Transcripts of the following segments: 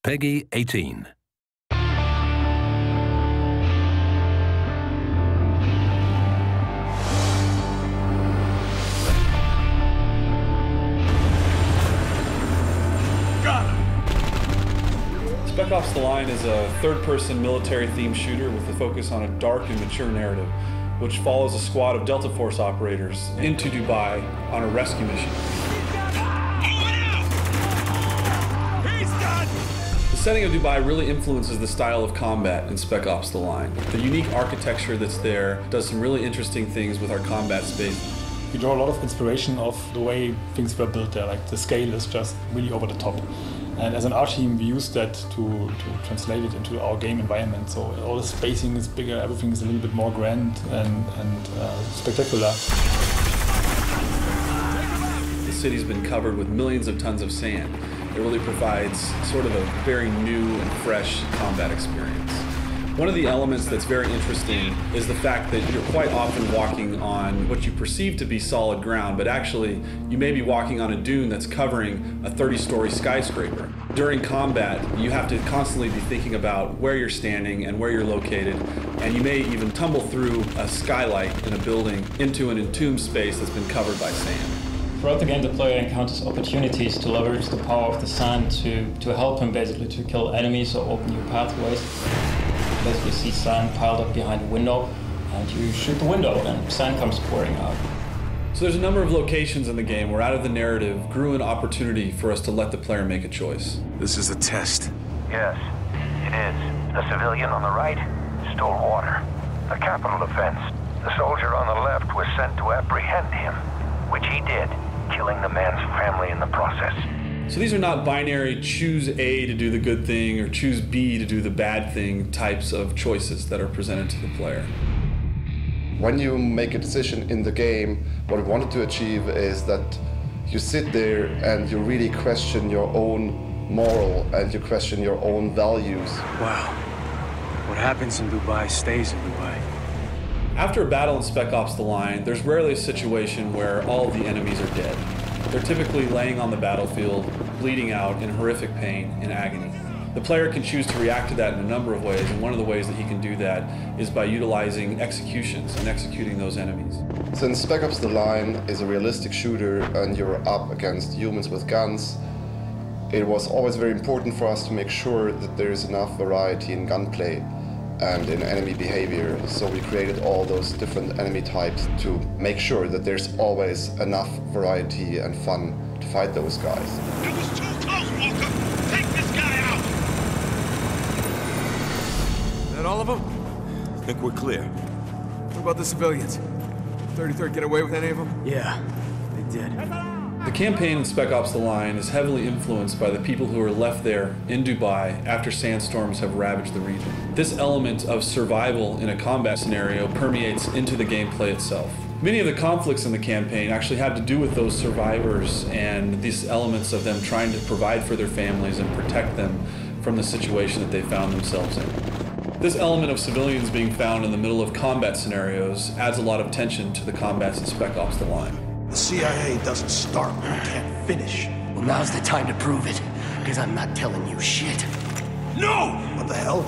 Peggy 18. Spec Ops The Line is a third-person military-themed shooter with a focus on a dark and mature narrative, which follows a squad of Delta Force operators into Dubai on a rescue mission. The setting of Dubai really influences the style of combat in Spec Ops The Line. The unique architecture that's there does some really interesting things with our combat space. We draw a lot of inspiration of the way things were built there, like the scale is just really over the top. And as an art team, we use that to translate it into our game environment. So all the spacing is bigger, everything is a little bit more grand and spectacular. The city's been covered with millions of tons of sand. It really provides sort of a very new and fresh combat experience. One of the elements that's very interesting is the fact that you're quite often walking on what you perceive to be solid ground, but actually you may be walking on a dune that's covering a 30-story skyscraper. During combat, you have to constantly be thinking about where you're standing and where you're located, and you may even tumble through a skylight in a building into an entombed space that's been covered by sand. Throughout the game, the player encounters opportunities to leverage the power of the sand to help him basically to kill enemies or open new pathways. You basically see sand piled up behind a window, and you shoot the window, and sand comes pouring out. So there's a number of locations in the game where out of the narrative grew an opportunity for us to let the player make a choice. This is a test. Yes, it is. The civilian on the right stole water. A capital offense. The soldier on the left was sent to apprehend him, which he did, killing the man's family in the process. So these are not binary choose A to do the good thing or choose B to do the bad thing types of choices that are presented to the player. When you make a decision in the game, what we wanted to achieve is that you sit there and you really question your own moral and you question your own values. Wow. What happens in Dubai stays in Dubai. After a battle in Spec Ops The Line, there's rarely a situation where all of the enemies are dead. They're typically laying on the battlefield, bleeding out in horrific pain and agony. The player can choose to react to that in a number of ways, and one of the ways that he can do that is by utilizing executions and executing those enemies. Since Spec Ops The Line is a realistic shooter and you're up against humans with guns, it was always very important for us to make sure that there's enough variety in gunplay and in enemy behavior. So we created all those different enemy types to make sure that there's always enough variety and fun to fight those guys. It was too close, Walker! Take this guy out! Is that all of them? I think we're clear. What about the civilians? 33rd get away with any of them? Yeah, they did. The campaign in Spec Ops The Line is heavily influenced by the people who are left there in Dubai after sandstorms have ravaged the region. This element of survival in a combat scenario permeates into the gameplay itself. Many of the conflicts in the campaign actually have to do with those survivors and these elements of them trying to provide for their families and protect them from the situation that they found themselves in. This element of civilians being found in the middle of combat scenarios adds a lot of tension to the combats in Spec Ops The Line. The CIA doesn't start when it can't finish. Well, now's the time to prove it, because I'm not telling you shit. No! What the hell?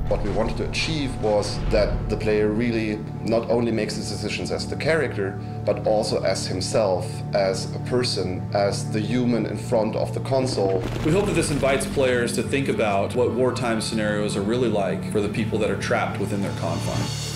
What we wanted to achieve was that the player really not only makes his decisions as the character, but also as himself, as a person, as the human in front of the console. We hope that this invites players to think about what wartime scenarios are really like for the people that are trapped within their confines.